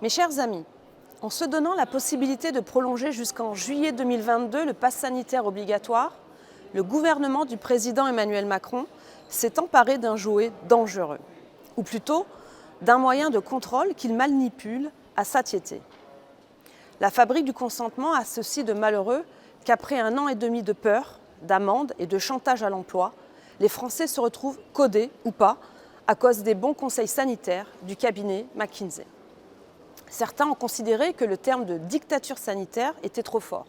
Mes chers amis, en se donnant la possibilité de prolonger jusqu'en juillet 2022 le pass sanitaire obligatoire, le gouvernement du président Emmanuel Macron s'est emparé d'un jouet dangereux, ou plutôt d'un moyen de contrôle qu'il manipule à satiété. La fabrique du consentement a ceci de malheureux qu'après 1 an et demi de peur, d'amendes et de chantage à l'emploi, les Français se retrouvent codés ou pas à cause des bons conseils sanitaires du cabinet McKinsey. Certains ont considéré que le terme de dictature sanitaire était trop fort.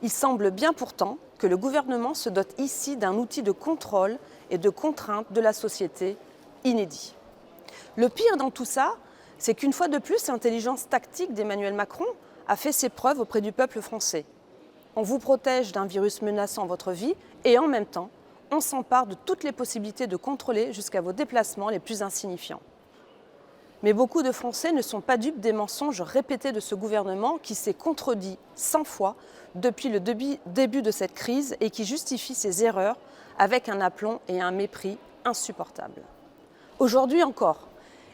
Il semble bien pourtant que le gouvernement se dote ici d'un outil de contrôle et de contrainte de la société inédit. Le pire dans tout ça, c'est qu'une fois de plus, l'intelligence tactique d'Emmanuel Macron a fait ses preuves auprès du peuple français. On vous protège d'un virus menaçant votre vie et en même temps, on s'empare de toutes les possibilités de contrôler jusqu'à vos déplacements les plus insignifiants. Mais beaucoup de Français ne sont pas dupes des mensonges répétés de ce gouvernement qui s'est contredit 100 fois depuis le début de cette crise et qui justifie ses erreurs avec un aplomb et un mépris insupportables. Aujourd'hui encore,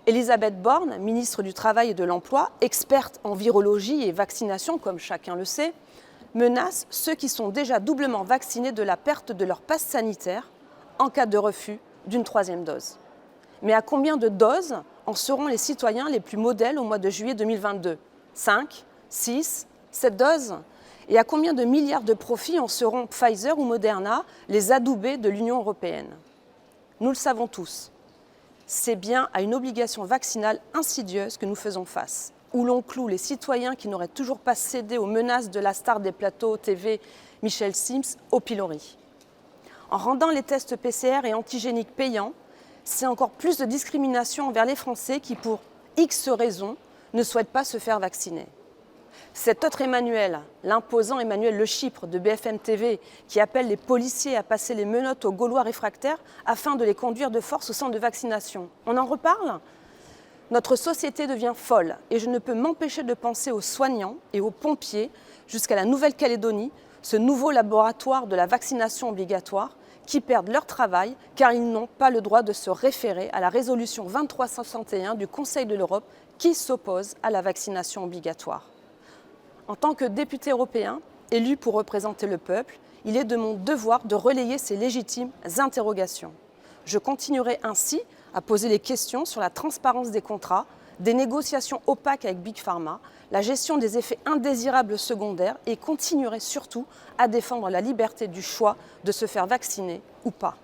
Elisabeth Borne, ministre du Travail et de l'Emploi, experte en virologie et vaccination comme chacun le sait, menace ceux qui sont déjà doublement vaccinés de la perte de leur passe sanitaire en cas de refus d'une 3e dose. Mais à combien de doses en seront les citoyens les plus modèles au mois de juillet 2022 ? 5, 6, 7 doses ? Et à combien de milliards de profits en seront Pfizer ou Moderna, les adoubés de l'Union européenne ? Nous le savons tous, c'est bien à une obligation vaccinale insidieuse que nous faisons face, où l'on cloue les citoyens qui n'auraient toujours pas cédé aux menaces de la star des plateaux TV, Michel Sims, au pilori. En rendant les tests PCR et antigéniques payants, c'est encore plus de discrimination envers les Français qui, pour X raisons, ne souhaitent pas se faire vacciner. Cet autre Emmanuel, l'imposant Emmanuel Le Chypre de BFM TV, qui appelle les policiers à passer les menottes aux Gaulois réfractaires afin de les conduire de force au centre de vaccination. On en reparle ? Notre société devient folle et je ne peux m'empêcher de penser aux soignants et aux pompiers jusqu'à la Nouvelle-Calédonie, ce nouveau laboratoire de la vaccination obligatoire, qui perdent leur travail car ils n'ont pas le droit de se référer à la résolution 2361 du Conseil de l'Europe qui s'oppose à la vaccination obligatoire. En tant que député européen, élu pour représenter le peuple, il est de mon devoir de relayer ces légitimes interrogations. Je continuerai ainsi à poser les questions sur la transparence des contrats, des négociations opaques avec Big Pharma, la gestion des effets indésirables secondaires et continuerai surtout à défendre la liberté du choix de se faire vacciner ou pas.